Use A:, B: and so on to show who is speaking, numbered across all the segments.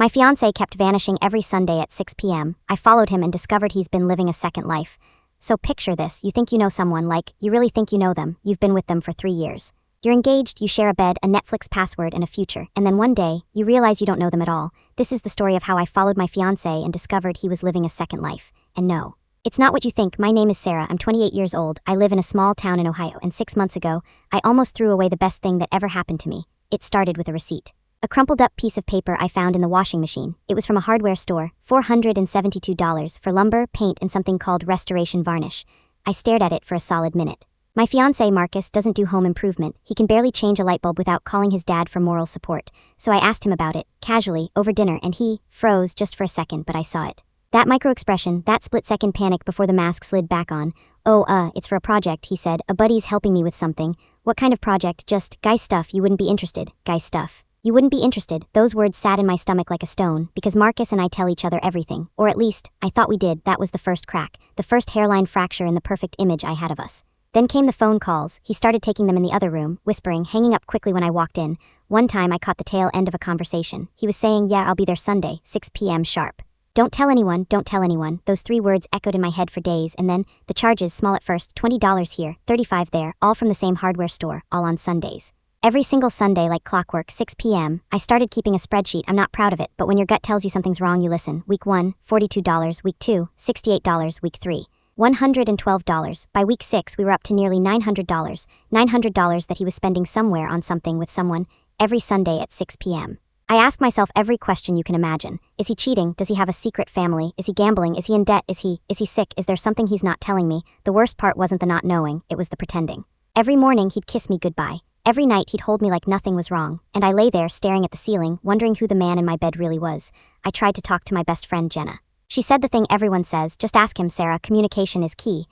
A: My fiancé kept vanishing every Sunday at 6 p.m. I followed him and discovered he's been living a second life. So picture this, you think you know someone, like, you really think you know them, you've been with them for 3 years. You're engaged, you share a bed, a Netflix password, and a future, and then one day, you realize you don't know them at all. This is the story of how I followed my fiancé and discovered he was living a second life. And no, it's not what you think. My name is Sarah, I'm 28 years old, I live in a small town in Ohio, and 6 months ago, I almost threw away the best thing that ever happened to me. It started with a receipt. A crumpled up piece of paper I found in the washing machine. It was from a hardware store, $472 for lumber, paint, and something called restoration varnish. I stared at it for a solid minute. My fiancé Marcus doesn't do home improvement. He can barely change a light bulb without calling his dad for moral support. So I asked him about it, casually, over dinner, and he froze just for a second, but I saw it. That micro-expression, that split-second panic before the mask slid back on. It's for a project, he said. A buddy's helping me with something. What kind of project? Just, guy stuff, you wouldn't be interested. Guy stuff. You wouldn't be interested. Those words sat in my stomach like a stone, because Marcus and I tell each other everything. Or at least, I thought we did. That was the first crack, the first hairline fracture in the perfect image I had of us. Then came the phone calls. He started taking them in the other room, whispering, hanging up quickly when I walked in. One time I caught the tail end of a conversation. He was saying, yeah, I'll be there Sunday, 6 p.m. sharp. Don't tell anyone, don't tell anyone. Those 3 words echoed in my head for days, and then, the charges, small at first, $20 here, $35 there, all from the same hardware store, all on Sundays. Every single Sunday, like clockwork, 6 p.m., I started keeping a spreadsheet. I'm not proud of it, but when your gut tells you something's wrong, you listen. Week 1, $42, week 2, $68, week 3, $112. By week 6, we were up to nearly $900. $900 that he was spending somewhere on something with someone, every Sunday at 6 p.m. I ask myself every question you can imagine. Is he cheating? Does he have a secret family? Is he gambling? Is he in debt? Is he sick? Is there something he's not telling me? The worst part wasn't the not knowing, it was the pretending. Every morning he'd kiss me goodbye. Every night he'd hold me like nothing was wrong, and I lay there staring at the ceiling, wondering who the man in my bed really was. I tried to talk to my best friend Jenna. She said the thing everyone says, just ask him, Sarah, communication is key.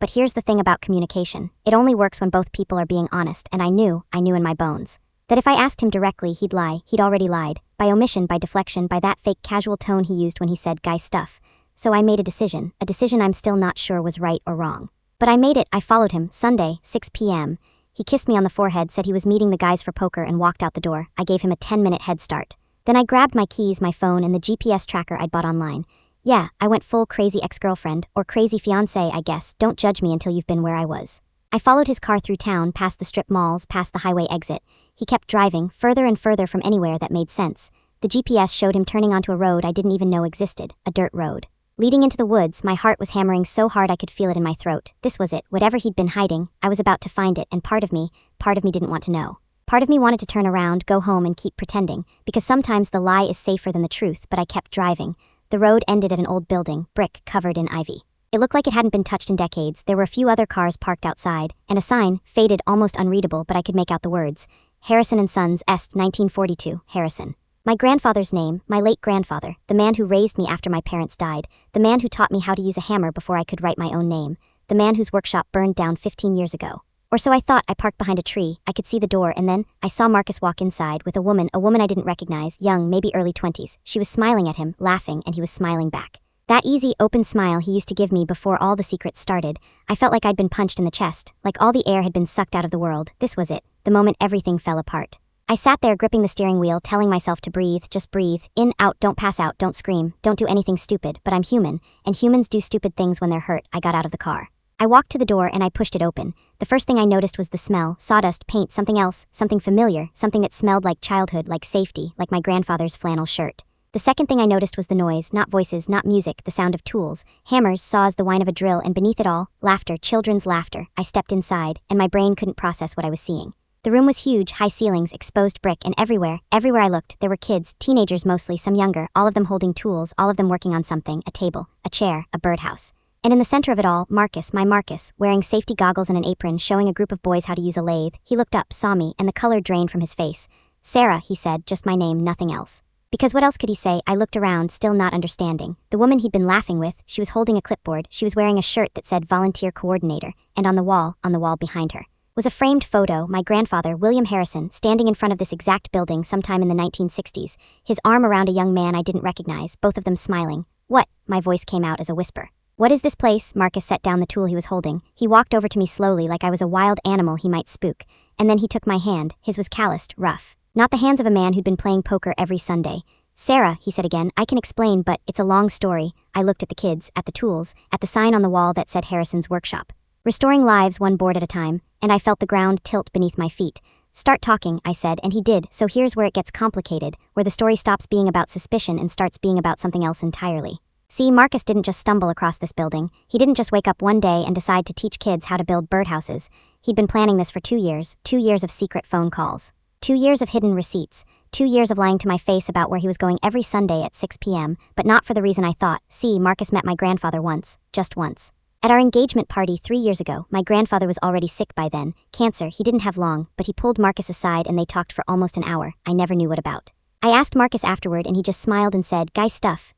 A: But here's the thing about communication. It only works when both people are being honest, and I knew in my bones, that if I asked him directly, he'd lie. He'd already lied. By omission, by deflection, by that fake casual tone he used when he said guy stuff. So I made a decision I'm still not sure was right or wrong. But I made it. I followed him, Sunday, 6 p.m. He kissed me on the forehead, said he was meeting the guys for poker, and walked out the door. I gave him a 10-minute head start. Then I grabbed my keys, my phone, and the GPS tracker I'd bought online. Yeah, I went full crazy ex-girlfriend, or crazy fiancé, I guess. Don't judge me until you've been where I was. I followed his car through town, past the strip malls, past the highway exit. He kept driving, further and further from anywhere that made sense. The GPS showed him turning onto a road I didn't even know existed, a dirt road. Leading into the woods, my heart was hammering so hard I could feel it in my throat. This was it, whatever he'd been hiding, I was about to find it, and part of me didn't want to know. Part of me wanted to turn around, go home, and keep pretending, because sometimes the lie is safer than the truth, but I kept driving. The road ended at an old building, brick, covered in ivy. It looked like it hadn't been touched in decades. There were a few other cars parked outside, and a sign, faded, almost unreadable, but I could make out the words. Harrison & Sons, Est, 1942, Harrison. My grandfather's name, my late grandfather, the man who raised me after my parents died, the man who taught me how to use a hammer before I could write my own name, the man whose workshop burned down 15 years ago. Or so I thought. I parked behind a tree, I could see the door, and then, I saw Marcus walk inside with a woman I didn't recognize, young, maybe early 20s. She was smiling at him, laughing, and he was smiling back. That easy, open smile he used to give me before all the secrets started. I felt like I'd been punched in the chest, like all the air had been sucked out of the world. This was it, the moment everything fell apart. I sat there gripping the steering wheel, telling myself to breathe, just breathe, in, out, don't pass out, don't scream, don't do anything stupid, but I'm human, and humans do stupid things when they're hurt. I got out of the car. I walked to the door and I pushed it open. The first thing I noticed was the smell, sawdust, paint, something else, something familiar, something that smelled like childhood, like safety, like my grandfather's flannel shirt. The second thing I noticed was the noise, not voices, not music, the sound of tools, hammers, saws, the whine of a drill, and beneath it all, laughter, children's laughter. I stepped inside, and my brain couldn't process what I was seeing. The room was huge, high ceilings, exposed brick, and everywhere I looked, there were kids, teenagers mostly, some younger, all of them holding tools, all of them working on something, a table, a chair, a birdhouse. And in the center of it all, Marcus, my Marcus, wearing safety goggles and an apron, showing a group of boys how to use a lathe. He looked up, saw me, and the color drained from his face. Sarah, he said, just my name, nothing else. Because what else could he say? I looked around, still not understanding. The woman he'd been laughing with, she was holding a clipboard, she was wearing a shirt that said Volunteer Coordinator, and on the wall behind her, was a framed photo, my grandfather, William Harrison, standing in front of this exact building sometime in the 1960s, his arm around a young man I didn't recognize, both of them smiling. What? My voice came out as a whisper. What is this place? Marcus set down the tool he was holding. He walked over to me slowly like I was a wild animal he might spook, and then he took my hand. His was calloused, rough. Not the hands of a man who'd been playing poker every Sunday. Sarah, he said again, I can explain, but it's a long story. I looked at the kids, at the tools, at the sign on the wall that said Harrison's workshop. Restoring lives one board at a time, and I felt the ground tilt beneath my feet. Start talking, I said, and he did, so here's where it gets complicated, where the story stops being about suspicion and starts being about something else entirely. See, Marcus didn't just stumble across this building. He didn't just wake up one day and decide to teach kids how to build birdhouses. He'd been planning this for 2 years, 2 years of secret phone calls, 2 years of hidden receipts, 2 years of lying to my face about where he was going every Sunday at 6 p.m., but not for the reason I thought. See, Marcus met my grandfather once, just once. At our engagement party 3 years ago, my grandfather was already sick by then, cancer. He didn't have long, but he pulled Marcus aside and they talked for almost an hour. I never knew what about. I asked Marcus afterward and he just smiled and said, guy stuff,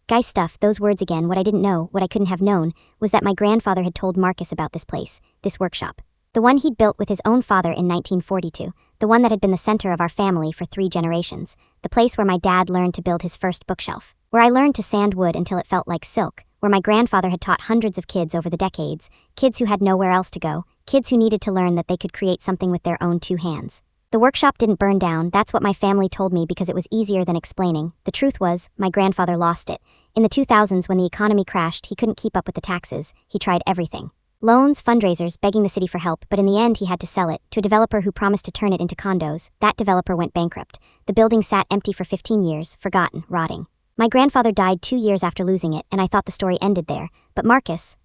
A: those words again. What I didn't know, what I couldn't have known, was that my grandfather had told Marcus about this place, this workshop. The one he'd built with his own father in 1942, the one that had been the center of our family for 3 generations, the place where my dad learned to build his first bookshelf, where I learned to sand wood until it felt like silk, where my grandfather had taught hundreds of kids over the decades, kids who had nowhere else to go, kids who needed to learn that they could create something with their own 2 hands. The workshop didn't burn down, that's what my family told me because it was easier than explaining. The truth was, my grandfather lost it. In the 2000s when the economy crashed, he couldn't keep up with the taxes. He tried everything. Loans, fundraisers, begging the city for help, but in the end he had to sell it to a developer who promised to turn it into condos. That developer went bankrupt. The building sat empty for 15 years, forgotten, rotting. My grandfather died 2 years after losing it, and I thought the story ended there. But Marcus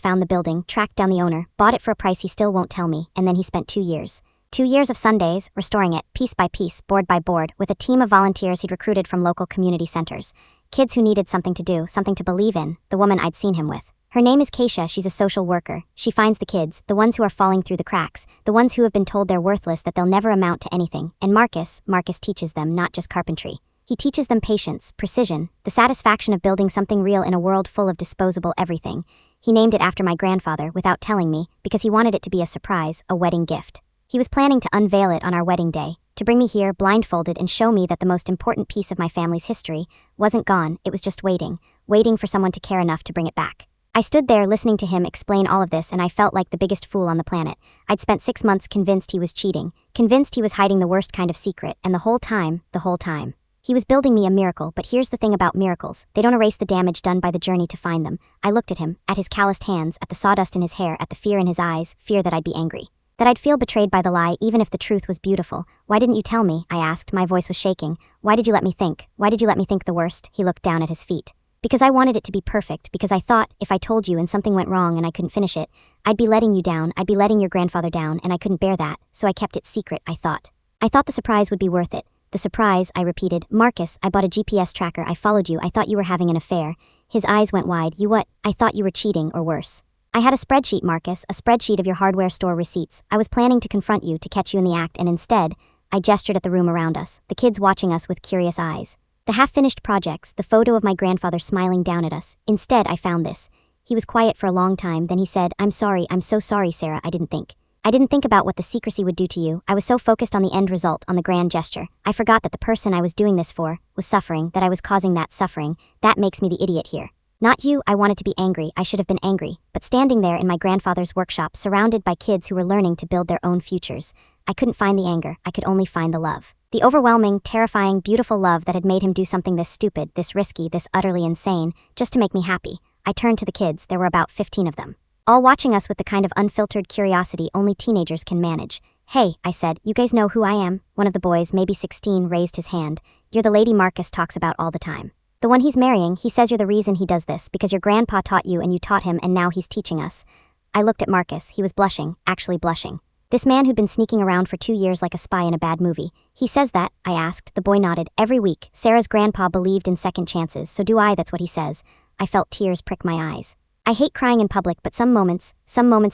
A: found the building, tracked down the owner, bought it for a price he still won't tell me, and then he spent 2 years. 2 years of Sundays, restoring it, piece by piece, board by board, with a team of volunteers he'd recruited from local community centers. Kids who needed something to do, something to believe in, the woman I'd seen him with. Her name is Keisha, she's a social worker. She finds the kids, the ones who are falling through the cracks, the ones who have been told they're worthless, that they'll never amount to anything. And Marcus teaches them not just carpentry. He teaches them patience, precision, the satisfaction of building something real in a world full of disposable everything. He named it after my grandfather without telling me, because he wanted it to be a surprise, a wedding gift. He was planning to unveil it on our wedding day, to bring me here blindfolded and show me that the most important piece of my family's history wasn't gone, it was just waiting for someone to care enough to bring it back. I stood there listening to him explain all of this and I felt like the biggest fool on the planet. I'd spent 6 months convinced he was cheating, convinced he was hiding the worst kind of secret, and the whole time, he was building me a miracle. But here's the thing about miracles, they don't erase the damage done by the journey to find them. I looked at him, at his calloused hands, at the sawdust in his hair, at the fear in his eyes, fear that I'd be angry, that I'd feel betrayed by the lie even if the truth was beautiful. Why didn't you tell me? I asked, my voice was shaking. Why did you let me think? Why did you let me think the worst? He looked down at his feet. Because I wanted it to be perfect, because I thought, if I told you and something went wrong and I couldn't finish it, I'd be letting you down, I'd be letting your grandfather down, and I couldn't bear that, so I kept it secret, I thought. I thought the surprise would be worth it. The surprise, I repeated. Marcus, I bought a GPS tracker, I followed you, I thought you were having an affair. His eyes went wide. You what? I thought you were cheating, or worse. I had a spreadsheet, Marcus, a spreadsheet of your hardware store receipts. I was planning to confront you, to catch you in the act, and instead, I gestured at the room around us, the kids watching us with curious eyes. The half-finished projects, the photo of my grandfather smiling down at us. Instead, I found this. He was quiet for a long time, then he said, I'm sorry, I'm so sorry, Sarah, I didn't think about what the secrecy would do to you. I was so focused on the end result, on the grand gesture. I forgot that the person I was doing this for was suffering, that I was causing that suffering. That makes me the idiot here. Not you. I wanted to be angry, I should have been angry. But standing there in my grandfather's workshop, surrounded by kids who were learning to build their own futures, I couldn't find the anger, I could only find the love. The overwhelming, terrifying, beautiful love that had made him do something this stupid, this risky, this utterly insane, just to make me happy. I turned to the kids, there were about 15 of them, all watching us with the kind of unfiltered curiosity only teenagers can manage. Hey, I said, you guys know who I am? One of the boys, maybe 16, raised his hand. You're the lady Marcus talks about all the time. The one he's marrying. He says you're the reason he does this, because your grandpa taught you and you taught him and now he's teaching us. I looked at Marcus, he was blushing, actually blushing. This man who'd been sneaking around for 2 years like a spy in a bad movie. He says that, I asked. The boy nodded. Every week. Sarah's grandpa believed in second chances, so do I, that's what he says. I felt tears prick my eyes. I hate crying in public, but some moments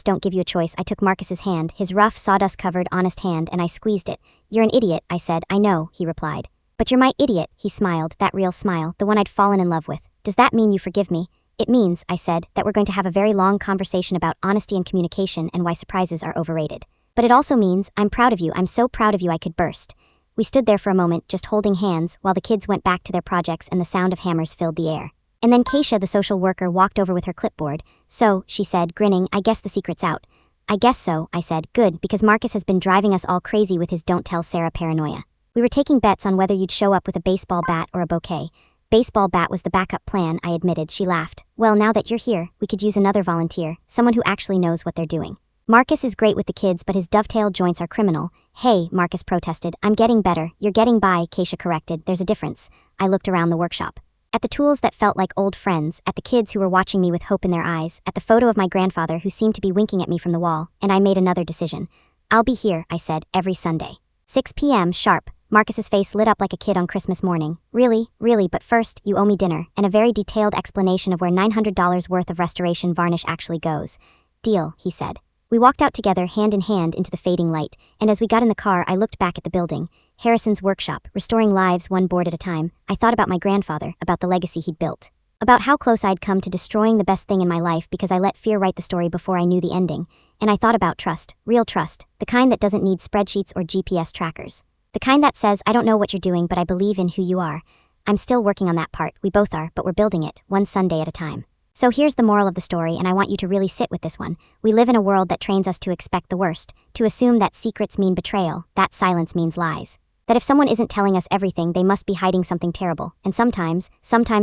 A: don't give you a choice. I took Marcus's hand, his rough, sawdust-covered, honest hand, and I squeezed it. You're an idiot, I said. I know, he replied. But you're my idiot, he smiled, that real smile, the one I'd fallen in love with. Does that mean you forgive me? It means, I said, that we're going to have a very long conversation about honesty and communication and why surprises are overrated. But it also means, I'm proud of you, I'm so proud of you I could burst. We stood there for a moment, just holding hands, while the kids went back to their projects and the sound of hammers filled the air. And then Keisha, the social worker, walked over with her clipboard. So, she said, grinning, I guess the secret's out. I guess so, I said. Good, because Marcus has been driving us all crazy with his don't tell Sarah paranoia. We were taking bets on whether you'd show up with a baseball bat or a bouquet. Baseball bat was the backup plan, I admitted. She laughed. Well, now that you're here, we could use another volunteer, someone who actually knows what they're doing. Marcus is great with the kids, but his dovetail joints are criminal. Hey, Marcus protested. I'm getting better. You're getting by, Keisha corrected. There's a difference. I looked around the workshop. At the tools that felt like old friends, at the kids who were watching me with hope in their eyes, at the photo of my grandfather who seemed to be winking at me from the wall, and I made another decision. I'll be here, I said, every Sunday. 6 p.m. sharp. Marcus's face lit up like a kid on Christmas morning. Really, but first, you owe me dinner, and a very detailed explanation of where $900 worth of restoration varnish actually goes. Deal, he said. We walked out together, hand in hand, into the fading light, and as we got in the car, I looked back at the building. Harrison's workshop, restoring lives one board at a time. I thought about my grandfather, about the legacy he'd built. About how close I'd come to destroying the best thing in my life because I let fear write the story before I knew the ending. And I thought about trust, real trust, the kind that doesn't need spreadsheets or GPS trackers. The kind that says, I don't know what you're doing, but I believe in who you are. I'm still working on that part, we both are, but we're building it, one Sunday at a time. So here's the moral of the story, and I want you to really sit with this one. We live in a world that trains us to expect the worst, to assume that secrets mean betrayal, that silence means lies. That if someone isn't telling us everything, they must be hiding something terrible. And sometimes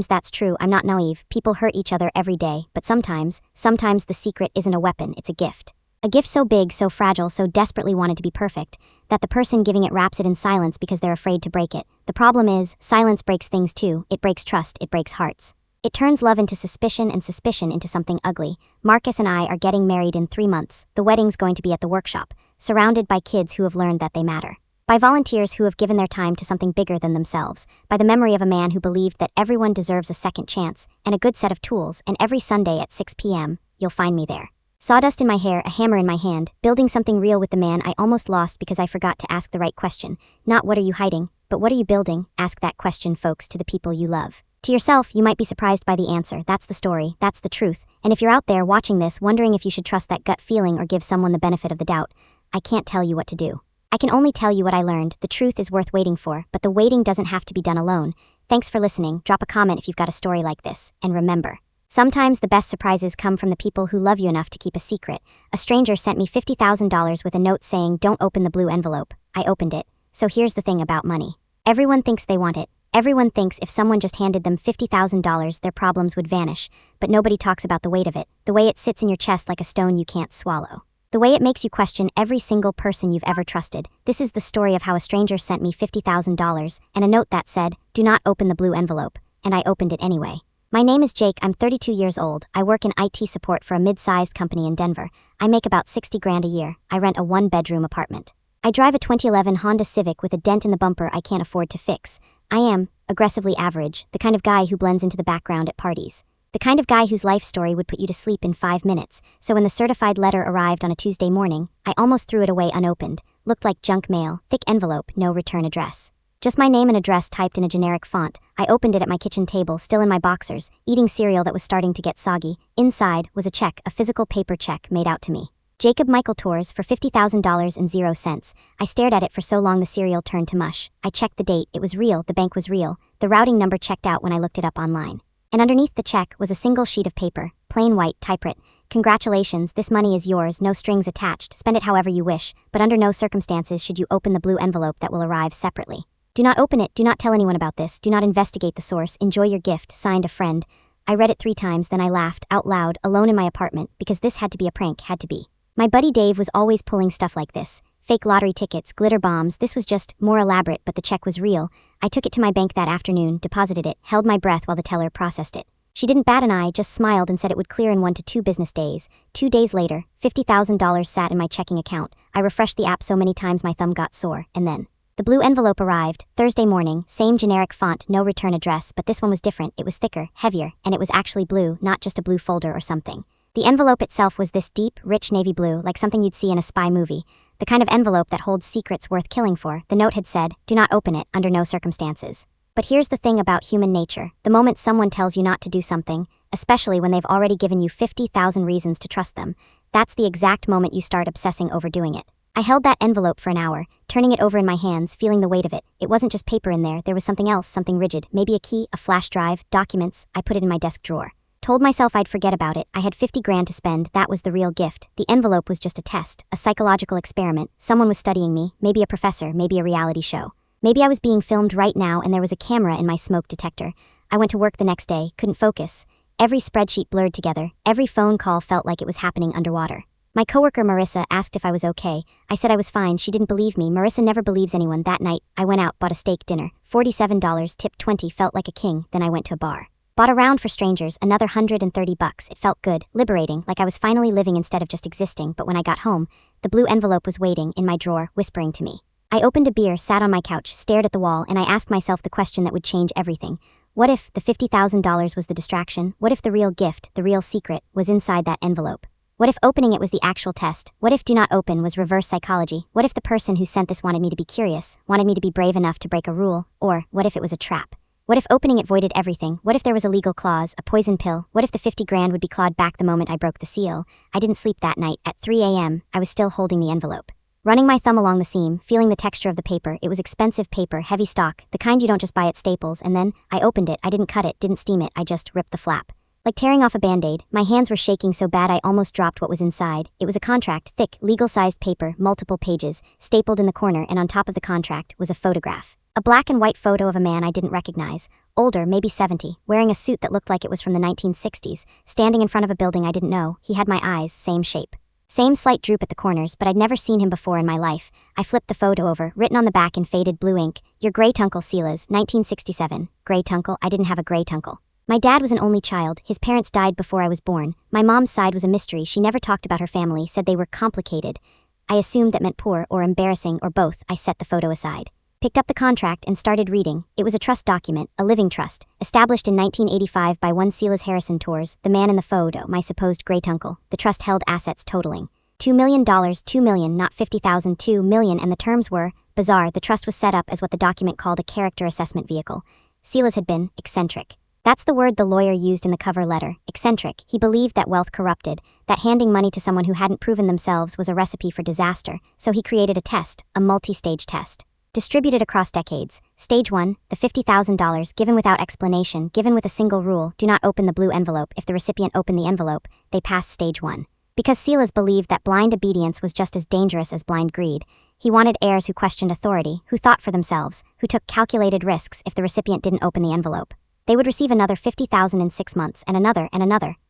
A: that's true. I'm not naive. People hurt each other every day, but sometimes the secret isn't a weapon, it's a gift. A gift so big, so fragile, so desperately wanted to be perfect, that the person giving it wraps it in silence because they're afraid to break it. The problem is, silence breaks things too. It breaks trust, it breaks hearts. It turns love into suspicion and suspicion into something ugly. Marcus and I are getting married in 3 months. The wedding's going to be at the workshop, surrounded by kids who have learned that they matter. By volunteers who have given their time to something bigger than themselves. By the memory of a man who believed that everyone deserves a second chance, and a good set of tools, and every Sunday at 6 p.m., you'll find me there. Sawdust in my hair, a hammer in my hand, building something real with the man I almost lost because I forgot to ask the right question. Not what are you hiding, but what are you building? Ask that question, folks, to the people you love. To yourself, you might be surprised by the answer. That's the story, that's the truth. And if you're out there watching this wondering if you should trust that gut feeling or give someone the benefit of the doubt, I can't tell you what to do. I can only tell you what I learned. The truth is worth waiting for, but the waiting doesn't have to be done alone. Thanks for listening. Drop a comment if you've got a story like this. And remember, sometimes the best surprises come from the people who love you enough to keep a secret. A stranger sent me $50,000 with a note saying, "Don't open the blue envelope." I opened it. So here's the thing about money. Everyone thinks they want it. Everyone thinks if someone just handed them $50,000, their problems would vanish. But nobody talks about the weight of it, the way it sits in your chest like a stone you can't swallow. The way it makes you question every single person you've ever trusted. This is the story of how a stranger sent me $50,000 and a note that said, "Do not open the blue envelope," and I opened it anyway. My name is Jake, I'm 32 years old, I work in IT support for a mid-sized company in Denver. I make about $60,000 a year, I rent a 1-bedroom apartment. I drive a 2011 Honda Civic with a dent in the bumper I can't afford to fix. I am, aggressively average, the kind of guy who blends into the background at parties. The kind of guy whose life story would put you to sleep in 5 minutes, so when the certified letter arrived on a Tuesday morning, I almost threw it away unopened. Looked like junk mail, thick envelope, no return address. Just my name and address typed in a generic font. I opened it at my kitchen table, still in my boxers, eating cereal that was starting to get soggy. Inside was a check, a physical paper check made out to me. Jacob Michael Torres for $50,000.00. I stared at it for so long the cereal turned to mush. I checked the date, it was real, the bank was real. The routing number checked out when I looked it up online. And underneath the check was a single sheet of paper, plain white, typewritten. Congratulations, this money is yours, no strings attached, spend it however you wish, but under no circumstances should you open the blue envelope that will arrive separately. Do not open it, do not tell anyone about this, do not investigate the source, enjoy your gift, signed a friend. I read it 3 times, then I laughed, out loud, alone in my apartment, because this had to be a prank, had to be. My buddy Dave was always pulling stuff like this. Fake lottery tickets, glitter bombs, this was just more elaborate, but the check was real. I took it to my bank that afternoon, deposited it, held my breath while the teller processed it. She didn't bat an eye, just smiled and said it would clear in 1 to 2 business days. 2 days later, $50,000 sat in my checking account. I refreshed the app so many times my thumb got sore, and then the blue envelope arrived, Thursday morning, same generic font, no return address, but this one was different, it was thicker, heavier, and it was actually blue, not just a blue folder or something. The envelope itself was this deep, rich navy blue, like something you'd see in a spy movie. The kind of envelope that holds secrets worth killing for. The note had said, "Do not open it, under no circumstances." But here's the thing about human nature. The moment someone tells you not to do something, especially when they've already given you 50,000 reasons to trust them, that's the exact moment you start obsessing over doing it. I held that envelope for an hour, turning it over in my hands, feeling the weight of it. It wasn't just paper in there was something else, something rigid, maybe a key, a flash drive, documents. I put it in my desk drawer. Told myself I'd forget about it. I had $50,000 to spend, that was the real gift. The envelope was just a test, a psychological experiment. Someone was studying me, maybe a professor, maybe a reality show. Maybe I was being filmed right now and there was a camera in my smoke detector. I went to work the next day, couldn't focus. Every spreadsheet blurred together, every phone call felt like it was happening underwater. My coworker Marissa asked if I was okay. I said I was fine. She didn't believe me. Marissa never believes anyone. That night, I went out, bought a steak dinner. $47, tipped 20, felt like a king. Then I went to a bar. Bought a round for strangers, another $130. It felt good, liberating, like I was finally living instead of just existing. But when I got home, the blue envelope was waiting in my drawer, whispering to me. I opened a beer, sat on my couch, stared at the wall, and I asked myself the question that would change everything. What if the $50,000 was the distraction? What if the real gift, the real secret, was inside that envelope? What if opening it was the actual test? What if do not open was reverse psychology? What if the person who sent this wanted me to be curious, wanted me to be brave enough to break a rule? Or what if it was a trap? What if opening it voided everything? What if there was a legal clause, a poison pill? What if the 50 grand would be clawed back the moment I broke the seal? I didn't sleep that night. At 3 a.m., I was still holding the envelope. Running my thumb along the seam, feeling the texture of the paper. It was expensive paper, heavy stock, the kind you don't just buy at Staples. And then, I opened it. I didn't cut it, didn't steam it, I just ripped the flap. Like tearing off a band-aid, my hands were shaking so bad I almost dropped what was inside. It was a contract, thick, legal-sized paper, multiple pages, stapled in the corner, and on top of the contract was a photograph. A black and white photo of a man I didn't recognize, older, maybe 70, wearing a suit that looked like it was from the 1960s, standing in front of a building I didn't know. He had my eyes, same shape. Same slight droop at the corners, but I'd never seen him before in my life. I flipped the photo over, written on the back in faded blue ink, "Your great-uncle Silas, 1967. Great-uncle? I didn't have a great-uncle. My dad was an only child. His parents died before I was born. My mom's side was a mystery. She never talked about her family, said they were complicated. I assumed that meant poor or embarrassing or both. I set the photo aside. Picked up the contract and started reading. It was a trust document, a living trust, established in 1985 by one Silas Harrison Torres, the man in the photo, my supposed great-uncle. The trust held assets totaling $2 million, $2 million, not 50,000, $2 million, and the terms were bizarre. The trust was set up as what the document called a character assessment vehicle. Silas had been eccentric. That's the word the lawyer used in the cover letter, eccentric. He believed that wealth corrupted, that handing money to someone who hadn't proven themselves was a recipe for disaster, so he created a test, a multi-stage test. Distributed across decades. Stage 1, the $50,000, given without explanation, given with a single rule: do not open the blue envelope. If the recipient opened the envelope, they passed stage 1. Because Silas believed that blind obedience was just as dangerous as blind greed, he wanted heirs who questioned authority, who thought for themselves, who took calculated risks if the recipient didn't open the envelope. They would receive another $50,000 in 6 months, and another,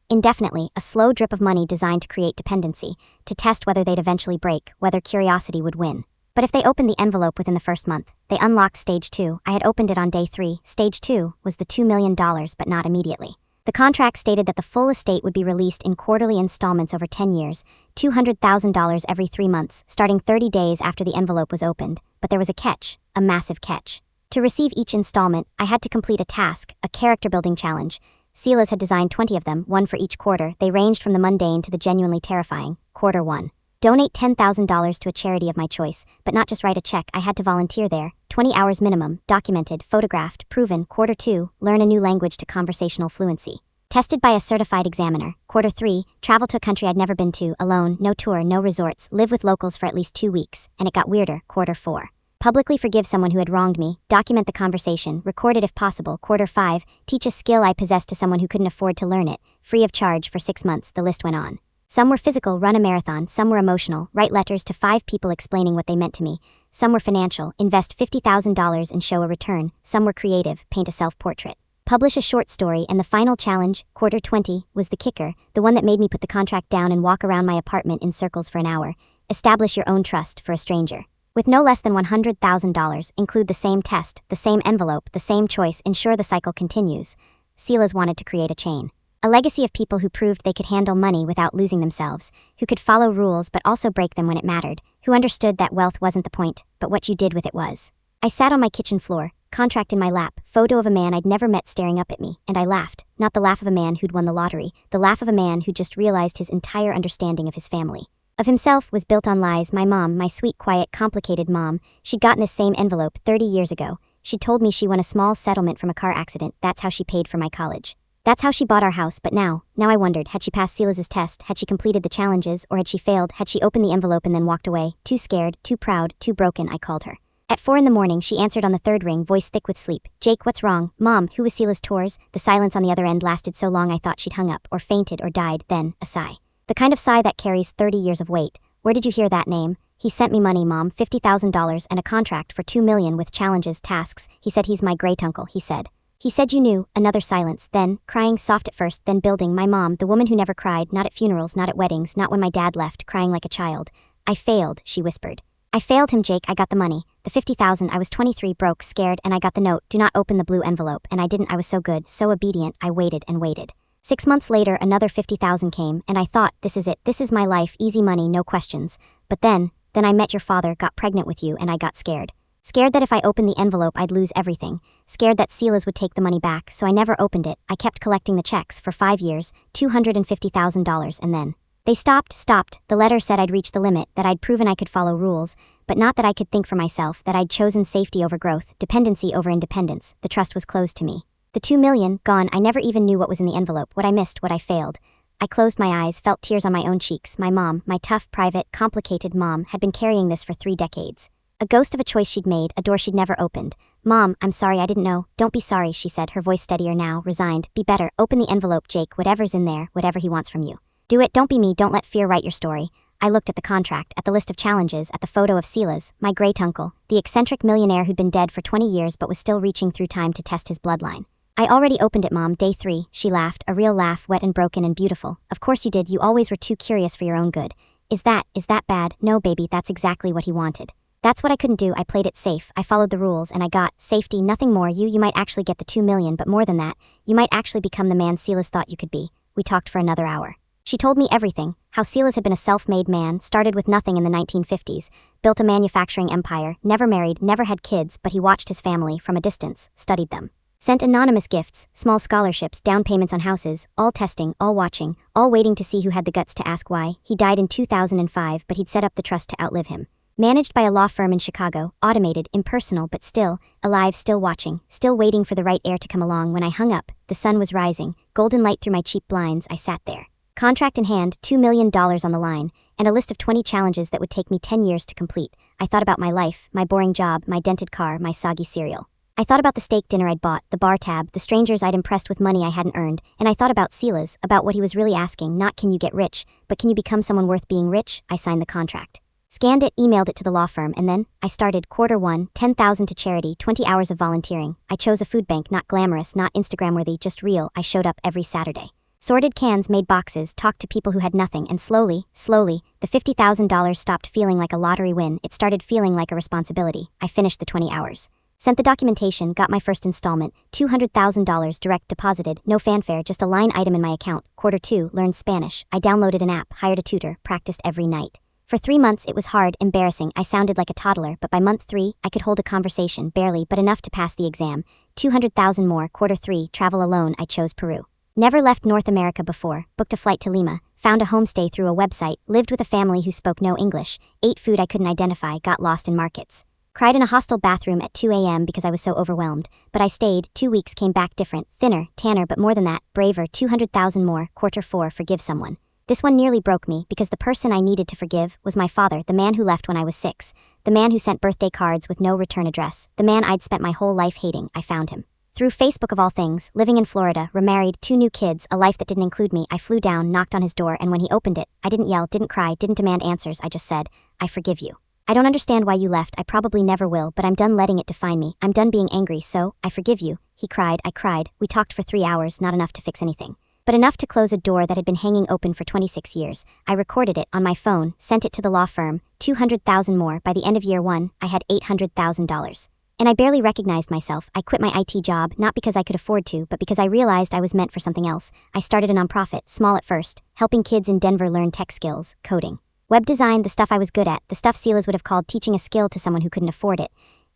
A: indefinitely, a slow drip of money designed to create dependency, to test whether they'd eventually break, whether curiosity would win. But if they opened the envelope within the first month, they unlocked stage 2. I had opened it on day 3. Stage 2 was the $2 million, but not immediately. The contract stated that the full estate would be released in quarterly installments over 10 years, $200,000 every 3 months, starting 30 days after the envelope was opened. But there was a catch, a massive catch. To receive each installment, I had to complete a task, a character-building challenge. Silas had designed 20 of them, one for each quarter. They ranged from the mundane to the genuinely terrifying. Quarter 1. Donate $10,000 to a charity of my choice, but not just write a check. I had to volunteer there. 20 hours minimum, documented, photographed, proven. Quarter 2, learn a new language to conversational fluency. Tested by a certified examiner. Quarter 3, travel to a country I'd never been to, alone, no tour, no resorts, live with locals for at least 2 weeks. And it got weirder. Quarter 4. Publicly forgive someone who had wronged me, document the conversation, record it if possible. Quarter 5, teach a skill I possessed to someone who couldn't afford to learn it, free of charge for 6 months. The list went on. Some were physical, run a marathon. Some were emotional, write letters to 5 people explaining what they meant to me. Some were financial, invest $50,000 and show a return. Some were creative, paint a self-portrait. Publish a short story. And the final challenge, quarter 20, was the kicker, the one that made me put the contract down and walk around my apartment in circles for an hour. Establish your own trust for a stranger. With no less than $100,000, include the same test, the same envelope, the same choice, ensure the cycle continues. Silas wanted to create a chain. A legacy of people who proved they could handle money without losing themselves, who could follow rules but also break them when it mattered, who understood that wealth wasn't the point, but what you did with it was. I sat on my kitchen floor, contract in my lap, photo of a man I'd never met staring up at me, and I laughed, not the laugh of a man who'd won the lottery, the laugh of a man who'd just realized his entire understanding of his family. Of himself was built on lies. My mom, my sweet, quiet, complicated mom, she'd gotten this same envelope 30 years ago. She'd told me she won a small settlement from a car accident. That's how she paid for my college. That's how she bought our house. But now I wondered, had she passed Silas's test? Had she completed the challenges? Or had she failed? Had she opened the envelope and then walked away? Too scared, too proud, too broken, I called her. At 4 a.m, she answered on the 3rd ring, voice thick with sleep. Jake, what's wrong? Mom, who was Silas Torres? The silence on the other end lasted so long I thought she'd hung up, or fainted, or died. Then, a sigh. The kind of sigh that carries 30 years of weight. Where did you hear that name? He sent me money, Mom, $50,000 and a contract for $2 million with challenges, tasks. He said he's my great-uncle, he said. He said you knew. Another silence, then, crying soft at first, then building. My mom, the woman who never cried, not at funerals, not at weddings, not when my dad left, crying like a child. I failed, she whispered. I failed him, Jake. I got the money. The 50,000. I was 23, broke, scared, and I got the note. Do not open the blue envelope. And I didn't. I was so good, so obedient. I waited and waited. 6 months later, another 50,000 came, and I thought, this is it. This is my life. Easy money, no questions. But then I met your father, got pregnant with you, and I got scared. Scared that if I opened the envelope, I'd lose everything. Scared that Silas would take the money back, so I never opened it. I kept collecting the checks for 5 years, $250,000, and then they stopped. The letter said I'd reached the limit, that I'd proven I could follow rules, but not that I could think for myself, that I'd chosen safety over growth, dependency over independence. The trust was closed to me. The 2 million, gone. I never even knew what was in the envelope, what I missed, what I failed. I closed my eyes, felt tears on my own cheeks. My mom, my tough, private, complicated mom, had been carrying this for 3 decades. A ghost of a choice she'd made, a door she'd never opened. Mom, I'm sorry, I didn't know. Don't be sorry, she said, her voice steadier now, resigned. Be better. Open the envelope, Jake, whatever's in there, whatever he wants from you. Do it, don't be me, don't let fear write your story. I looked at the contract, at the list of challenges, at the photo of Silas, my great uncle, the eccentric millionaire who'd been dead for 20 years but was still reaching through time to test his bloodline. I already opened it, Mom, day 3, she laughed, a real laugh, wet and broken and beautiful. Of course you did, you always were too curious for your own good. Is that bad? No, baby, that's exactly what he wanted. That's what I couldn't do. I played it safe. I followed the rules and I got safety, nothing more. You might actually get the 2 million, but more than that, you might actually become the man Silas thought you could be. We talked for another hour. She told me everything, how Silas had been a self-made man, started with nothing in the 1950s, built a manufacturing empire, never married, never had kids, but he watched his family from a distance, studied them. Sent anonymous gifts, small scholarships, down payments on houses, all testing, all watching, all waiting to see who had the guts to ask why. He died in 2005, but he'd set up the trust to outlive him. Managed by a law firm in Chicago, automated, impersonal, but still, alive, still watching, still waiting for the right heir to come along. When I hung up, the sun was rising, golden light through my cheap blinds. I sat there. Contract in hand, $2 million on the line, and a list of 20 challenges that would take me 10 years to complete. I thought about my life, my boring job, my dented car, my soggy cereal. I thought about the steak dinner I'd bought, the bar tab, the strangers I'd impressed with money I hadn't earned, and I thought about Silas, about what he was really asking, not can you get rich, but can you become someone worth being rich? I signed the contract. Scanned it, emailed it to the law firm, and then I started. Q1, 10,000 to charity, 20 hours of volunteering. I chose a food bank, not glamorous, not Instagram-worthy, just real. I showed up every Saturday. Sorted cans, made boxes, talked to people who had nothing, and slowly, the $50,000 stopped feeling like a lottery win. It started feeling like a responsibility. I finished the 20 hours. Sent the documentation, got my first installment, $200,000 direct deposited, no fanfare, just a line item in my account. Q2, learned Spanish. I downloaded an app, hired a tutor, practiced every night. For 3 months it was hard, embarrassing, I sounded like a toddler, but by month 3, I could hold a conversation, barely, but enough to pass the exam. 200,000 more. Q3, travel alone. I chose Peru. Never left North America before, booked a flight to Lima, found a homestay through a website, lived with a family who spoke no English, ate food I couldn't identify, got lost in markets. Cried in a hostel bathroom at 2 a.m. because I was so overwhelmed, but I stayed. 2 weeks, came back different, thinner, tanner, but more than that, braver. 200,000 more. Q4, forgive someone. This one nearly broke me because the person I needed to forgive was my father, the man who left when I was 6, the man who sent birthday cards with no return address, the man I'd spent my whole life hating. I found him. Through Facebook of all things, living in Florida, remarried, 2 new kids, a life that didn't include me. I flew down, knocked on his door, and when he opened it, I didn't yell, didn't cry, didn't demand answers. I just said, I forgive you. I don't understand why you left, I probably never will, but I'm done letting it define me. I'm done being angry, so, I forgive you. He cried, I cried. We talked for 3 hours, not enough to fix anything, but enough to close a door that had been hanging open for 26 years. I recorded it on my phone, sent it to the law firm, 200,000 more. By the end of year 1, I had $800,000. And I barely recognized myself. I quit my IT job, not because I could afford to, but because I realized I was meant for something else. I started a nonprofit, small at first, helping kids in Denver learn tech skills, coding, web design, the stuff I was good at, the stuff Silas would have called teaching a skill to someone who couldn't afford it.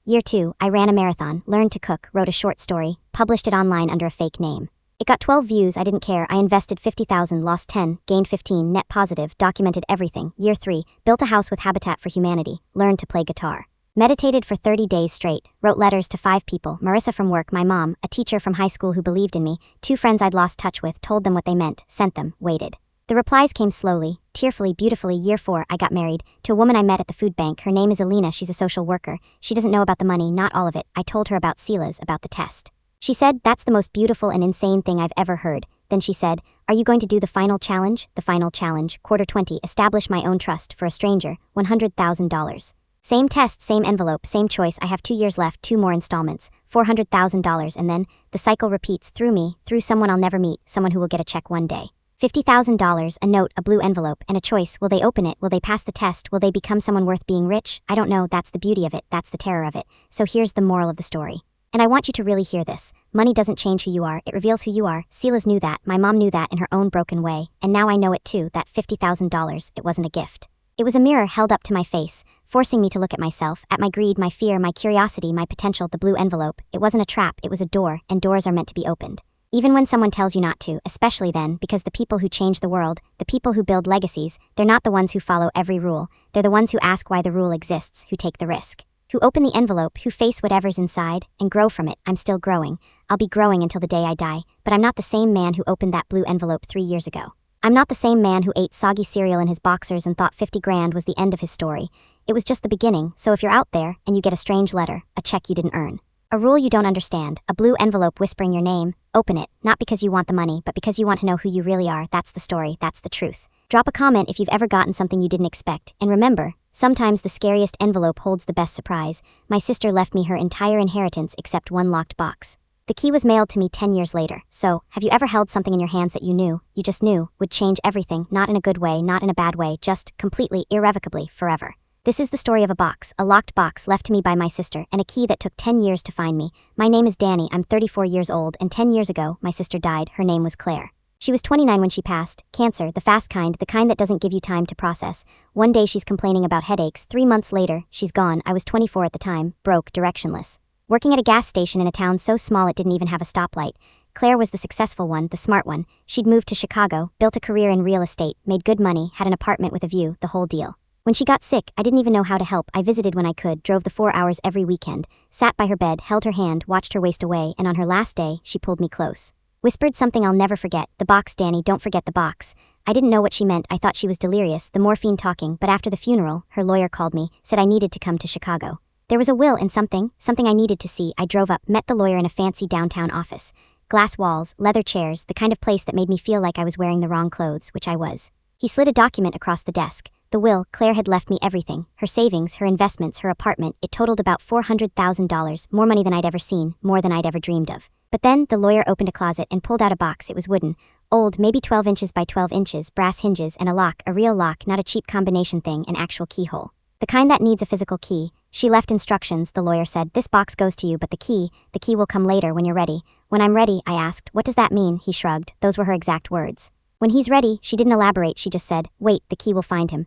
A: Year 2, I ran a marathon, learned to cook, wrote a short story, published it online under a fake name. It got 12 views, I didn't care. I invested 50,000, lost 10, gained 15, net positive, documented everything. Year 3, built a house with Habitat for Humanity, learned to play guitar. Meditated for 30 days straight, wrote letters to 5 people, Marissa from work, my mom, a teacher from high school who believed in me, 2 friends I'd lost touch with, told them what they meant, sent them, waited. The replies came slowly, tearfully, beautifully. Year 4, I got married, to a woman I met at the food bank. Her name is Alina, she's a social worker. She doesn't know about the money, not all of it. I told her about Silas, about the test. She said, that's the most beautiful and insane thing I've ever heard. Then she said, are you going to do the final challenge? The final challenge, Q20, establish my own trust for a stranger, $100,000. Same test, same envelope, same choice. I have 2 years left, 2 more installments, $400,000, and then the cycle repeats through me, through someone I'll never meet, someone who will get a check one day. $50,000, a note, a blue envelope, and a choice. Will they open it? Will they pass the test? Will they become someone worth being rich? I don't know. That's the beauty of it. That's the terror of it. So here's the moral of the story. And I want you to really hear this. Money doesn't change who you are. It reveals who you are. Silas knew that. My mom knew that in her own broken way. And now I know it too, that $50,000, it wasn't a gift. It was a mirror held up to my face, forcing me to look at myself, at my greed, my fear, my curiosity, my potential. The blue envelope. It wasn't a trap. It was a door, and doors are meant to be opened. Even when someone tells you not to, especially then, because the people who change the world, the people who build legacies, they're not the ones who follow every rule. They're the ones who ask why the rule exists, who take the risk, who open the envelope, who face whatever's inside, and grow from it. I'm still growing. I'll be growing until the day I die, but I'm not the same man who opened that blue envelope 3 years ago. I'm not the same man who ate soggy cereal in his boxers and thought 50 grand was the end of his story. It was just the beginning, so if you're out there, and you get a strange letter, a check you didn't earn, a rule you don't understand, a blue envelope whispering your name, open it, not because you want the money, but because you want to know who you really are. That's the story, that's the truth. Drop a comment if you've ever gotten something you didn't expect, and remember, sometimes the scariest envelope holds the best surprise. My sister left me her entire inheritance except one locked box. The key was mailed to me 10 years later. So, have you ever held something in your hands that you just knew, would change everything, not in a good way, not in a bad way, just completely, irrevocably, forever? This is the story of a box, a locked box left to me by my sister, and a key that took 10 years to find me. My name is Danny, I'm 34 years old, and 10 years ago, my sister died. Her name was Claire. She was 29 when she passed. Cancer, the fast kind, the kind that doesn't give you time to process. One day she's complaining about headaches, 3 months later, she's gone. I was 24 at the time, broke, directionless. Working at a gas station in a town so small it didn't even have a stoplight. Claire was the successful one, the smart one. She'd moved to Chicago, built a career in real estate, made good money, had an apartment with a view, the whole deal. When she got sick, I didn't even know how to help. I visited when I could, drove the 4 hours every weekend, sat by her bed, held her hand, watched her waste away, and on her last day, she pulled me close. Whispered something I'll never forget. The box, Danny, don't forget the box. I didn't know what she meant. I thought she was delirious, the morphine talking, but after the funeral, her lawyer called me, said I needed to come to Chicago. There was a will and something I needed to see. I drove up, met the lawyer in a fancy downtown office. Glass walls, leather chairs, the kind of place that made me feel like I was wearing the wrong clothes, which I was. He slid a document across the desk. The will. Claire had left me everything. Her savings, her investments, her apartment. It totaled about $400,000, more money than I'd ever seen, more than I'd ever dreamed of. But then, the lawyer opened a closet and pulled out a box. It was wooden. Old, maybe 12 inches by 12 inches, brass hinges and a lock, a real lock, not a cheap combination thing, an actual keyhole. The kind that needs a physical key. She left instructions, the lawyer said. This box goes to you, but the key will come later when you're ready. When I'm ready, I asked. What does that mean? He shrugged. Those were her exact words. When he's ready, she didn't elaborate, she just said, wait, the key will find him.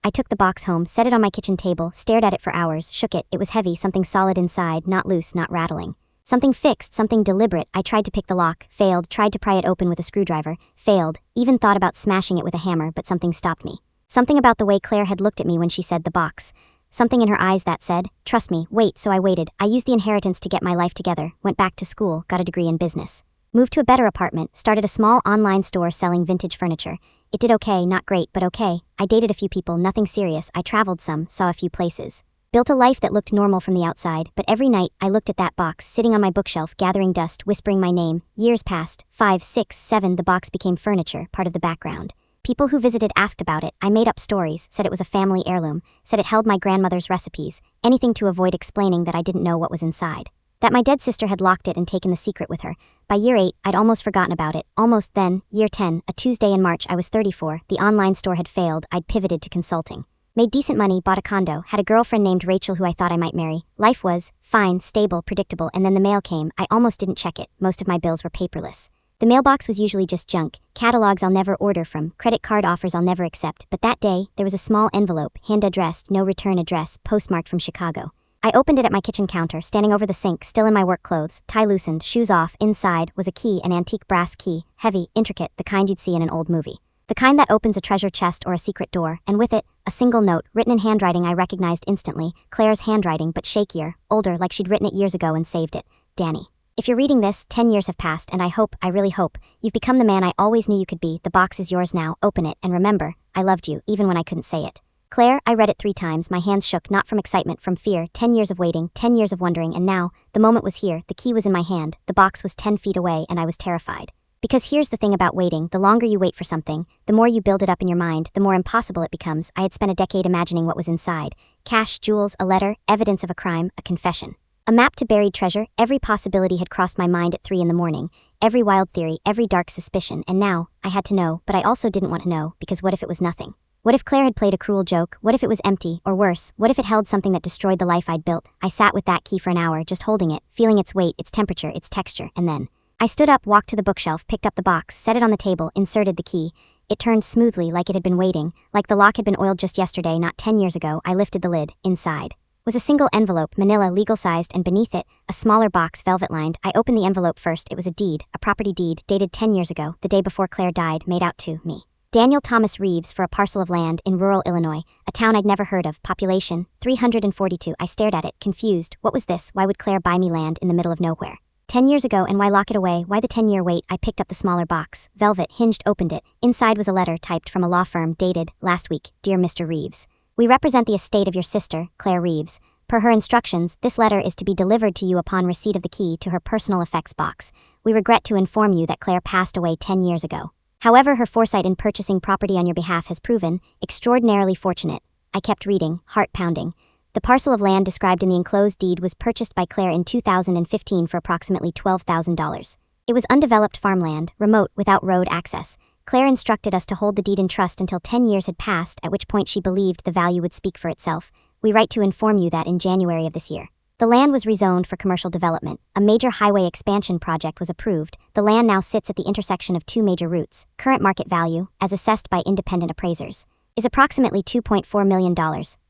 A: I took the box home, set it on my kitchen table, stared at it for hours, shook it. It was heavy, something solid inside, not loose, not rattling. Something fixed, something deliberate. I tried to pick the lock, failed, tried to pry it open with a screwdriver, failed, even thought about smashing it with a hammer, but something stopped me. Something about the way Claire had looked at me when she said the box. Something in her eyes that said, trust me, wait. So I waited. I used the inheritance to get my life together, went back to school, got a degree in business. Moved to a better apartment, started a small online store selling vintage furniture. It did okay, not great, but okay. I dated a few people, nothing serious. I traveled some, saw a few places. Built a life that looked normal from the outside, but every night, I looked at that box, sitting on my bookshelf, gathering dust, whispering my name. Years passed, 5, 6, 7, the box became furniture, part of the background. People who visited asked about it. I made up stories, said it was a family heirloom, said it held my grandmother's recipes, anything to avoid explaining that I didn't know what was inside. That my dead sister had locked it and taken the secret with her. By year 8, I'd almost forgotten about it. Almost then, year 10, a Tuesday in March, I was 34, the online store had failed, I'd pivoted to consulting. Made decent money, bought a condo, had a girlfriend named Rachel who I thought I might marry. Life was fine, stable, predictable, and then the mail came. I almost didn't check it. Most of my bills were paperless. The mailbox was usually just junk, catalogs I'll never order from, credit card offers I'll never accept, but that day, there was a small envelope, hand-addressed, no return address, postmarked from Chicago. I opened it at my kitchen counter, standing over the sink, still in my work clothes, tie loosened, shoes off. Inside was a key, an antique brass key, heavy, intricate, the kind you'd see in an old movie. The kind that opens a treasure chest or a secret door, and with it, a single note, written in handwriting I recognized instantly, Claire's handwriting, but shakier, older, like she'd written it years ago and saved it. Danny. If you're reading this, 10 years have passed, and I really hope, you've become the man I always knew you could be. The box is yours now, open it, and remember, I loved you, even when I couldn't say it. Claire, I read it 3 times, my hands shook, not from excitement, from fear. 10 years of waiting, 10 years of wondering, and now, the moment was here, the key was in my hand, the box was 10 feet away, and I was terrified. Because here's the thing about waiting, the longer you wait for something, the more you build it up in your mind, the more impossible it becomes. I had spent a decade imagining what was inside. Cash, jewels, a letter, evidence of a crime, a confession. A map to buried treasure. Every possibility had crossed my mind at 3 a.m, every wild theory, every dark suspicion, and now, I had to know, but I also didn't want to know, because what if it was nothing? What if Claire had played a cruel joke? What if it was empty, or worse, what if it held something that destroyed the life I'd built? I sat with that key for an hour, just holding it, feeling its weight, its temperature, its texture, and then I stood up, walked to the bookshelf, picked up the box, set it on the table, inserted the key. It turned smoothly, like it had been waiting, like the lock had been oiled just yesterday, not 10 years ago. I lifted the lid. Inside was a single envelope, manila, legal-sized, and beneath it, a smaller box, velvet-lined. I opened the envelope first. It was a deed, a property deed, dated 10 years ago, the day before Claire died, made out to me. Daniel Thomas Reeves for a parcel of land in rural Illinois, a town I'd never heard of, population 342. I stared at it, confused. What was this? Why would Claire buy me land in the middle of nowhere? 10 years ago, and why lock it away? Why the 10-year wait? I picked up the smaller box, velvet, hinged, opened it. Inside was a letter typed from a law firm, dated last week. Dear Mr. Reeves, we represent the estate of your sister, Claire Reeves. Per her instructions, this letter is to be delivered to you upon receipt of the key to her personal effects box. We regret to inform you that Claire passed away 10 years ago. However, her foresight in purchasing property on your behalf has proven extraordinarily fortunate. I kept reading, heart pounding. The parcel of land described in the enclosed deed was purchased by Claire in 2015 for approximately $12,000. It was undeveloped farmland, remote, without road access. Claire instructed us to hold the deed in trust until 10 years had passed, at which point she believed the value would speak for itself. We write to inform you that in January of this year, the land was rezoned for commercial development. A major highway expansion project was approved. The land now sits at the intersection of 2 major routes. Current market value, as assessed by independent appraisers, is approximately $2.4 million.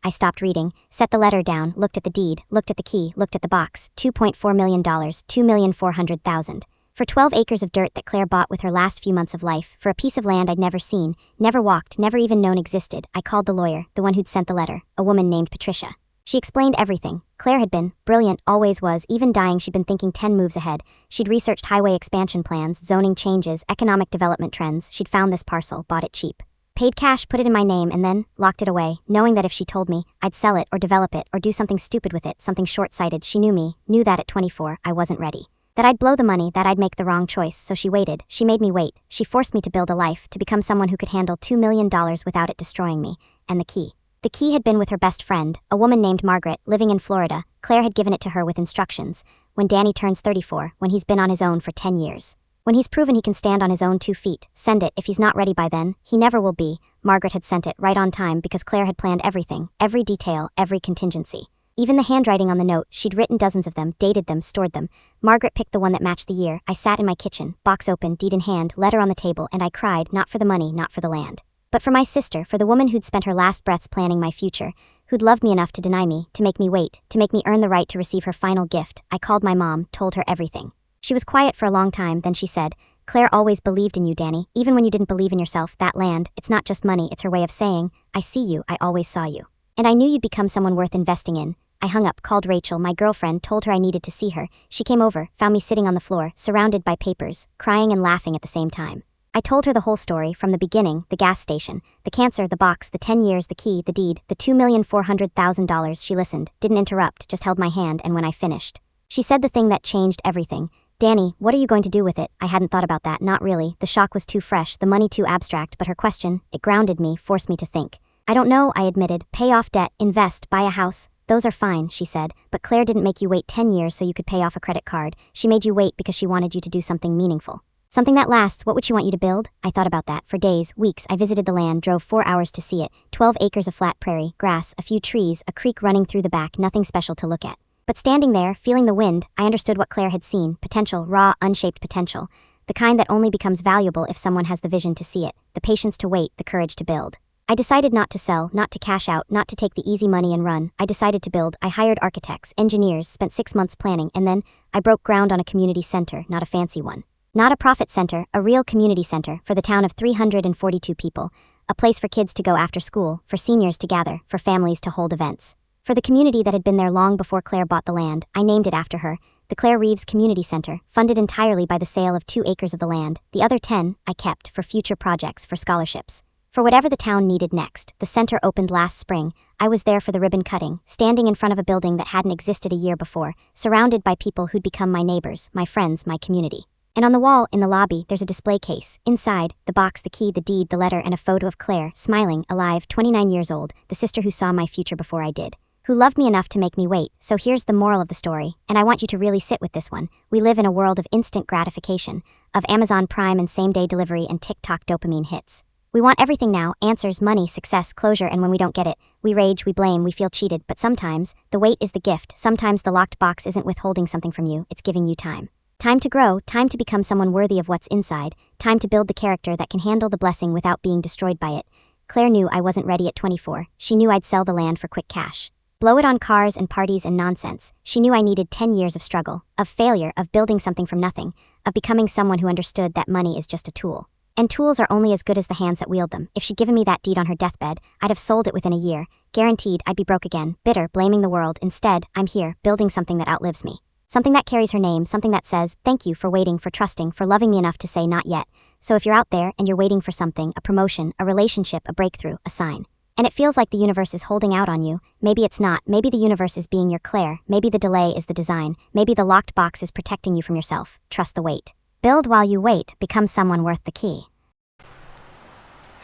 A: I stopped reading, set the letter down, looked at the deed, looked at the key, looked at the box. $2.4 million, $2,400,000. For 12 acres of dirt that Claire bought with her last few months of life, for a piece of land I'd never seen, never walked, never even known existed. I called the lawyer, the one who'd sent the letter, a woman named Patricia. She explained everything. Claire had been brilliant, always was. Even dying, she'd been thinking 10 moves ahead. She'd researched highway expansion plans, zoning changes, economic development trends. She'd found this parcel, bought it cheap, paid cash, put it in my name, and then locked it away, knowing that if she told me, I'd sell it or develop it or do something stupid with it, something short-sighted. She knew me, knew that at 24, I wasn't ready. That I'd blow the money, that I'd make the wrong choice, so she waited. She made me wait. She forced me to build a life, to become someone who could handle $2 million without it destroying me. And the key. The key had been with her best friend, a woman named Margaret, living in Florida. Claire had given it to her with instructions. When Danny turns 34, when he's been on his own for 10 years. When he's proven he can stand on his own 2 feet, send it. If he's not ready by then, he never will be. Margaret had sent it right on time because Claire had planned everything, every detail, every contingency. Even the handwriting on the note, she'd written dozens of them, dated them, stored them. Margaret picked the one that matched the year. I sat in my kitchen, box open, deed in hand, letter on the table, and I cried, not for the money, not for the land, but for my sister, for the woman who'd spent her last breaths planning my future, who'd loved me enough to deny me, to make me wait, to make me earn the right to receive her final gift. I called my mom, told her everything. She was quiet for a long time, then she said, Claire always believed in you, Danny, even when you didn't believe in yourself. That land, it's not just money, it's her way of saying, I see you, I always saw you. And I knew you'd become someone worth investing in. I hung up, called Rachel, my girlfriend, told her I needed to see her. She came over, found me sitting on the floor, surrounded by papers, crying and laughing at the same time. I told her the whole story, from the beginning, the gas station, the cancer, the box, the 10 years, the key, the deed, the $2,400,000. She listened, didn't interrupt, just held my hand, and when I finished, she said the thing that changed everything. Danny, what are you going to do with it? I hadn't thought about that, not really. The shock was too fresh, the money too abstract, but her question, it grounded me, forced me to think. I don't know, I admitted. Pay off debt, invest, buy a house. Those are fine, she said, but Claire didn't make you wait 10 years so you could pay off a credit card. She made you wait because she wanted you to do something meaningful. Something that lasts. What would she want you to build? I thought about that. For days, weeks, I visited the land, drove 4 hours to see it. 12 acres of flat prairie, grass, a few trees, a creek running through the back, nothing special to look at. But standing there, feeling the wind, I understood what Claire had seen. Potential, raw, unshaped potential. The kind that only becomes valuable if someone has the vision to see it, the patience to wait, the courage to build. I decided not to sell, not to cash out, not to take the easy money and run. I decided to build. I hired architects, engineers, spent 6 months planning, and then I broke ground on a community center, not a fancy one. Not a profit center, a real community center for the town of 342 people. A place for kids to go after school, for seniors to gather, for families to hold events. For the community that had been there long before Claire bought the land, I named it after her, the Claire Reeves Community Center, funded entirely by the sale of 2 acres of the land. The other 10, I kept, for future projects, for scholarships. For whatever the town needed next. The center opened last spring. I was there for the ribbon cutting, standing in front of a building that hadn't existed a year before, surrounded by people who'd become my neighbors, my friends, my community. And on the wall, in the lobby, there's a display case. Inside, the box, the key, the deed, the letter, and a photo of Claire, smiling, alive, 29 years old, the sister who saw my future before I did. Who loved me enough to make me wait. So here's the moral of the story, and I want you to really sit with this one. We live in a world of instant gratification, of Amazon Prime and same-day delivery and TikTok dopamine hits. We want everything now, answers, money, success, closure, and when we don't get it, we rage, we blame, we feel cheated. But sometimes, the wait is the gift. Sometimes the locked box isn't withholding something from you, it's giving you time. Time to grow, time to become someone worthy of what's inside, time to build the character that can handle the blessing without being destroyed by it. Claire knew I wasn't ready at 24. She knew I'd sell the land for quick cash. Blow it on cars and parties and nonsense. She knew I needed 10 years of struggle, of failure, of building something from nothing, of becoming someone who understood that money is just a tool. And tools are only as good as the hands that wield them. If she'd given me that deed on her deathbed, I'd have sold it within a year. Guaranteed I'd be broke again, bitter, blaming the world. Instead, I'm here, building something that outlives me. Something that carries her name, something that says, thank you for waiting, for trusting, for loving me enough to say not yet. So if you're out there and you're waiting for something, a promotion, a relationship, a breakthrough, a sign, and it feels like the universe is holding out on you, maybe it's not, maybe the universe is being your Claire, maybe the delay is the design, maybe the locked box is protecting you from yourself. Trust the wait. Build while you wait, become someone worth the key.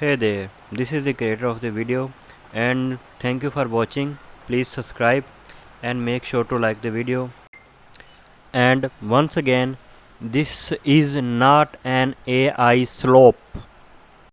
B: Hey there, this is the creator of the video and thank you for watching. Please subscribe and make sure to like the video. And once again, this is not an AI slope.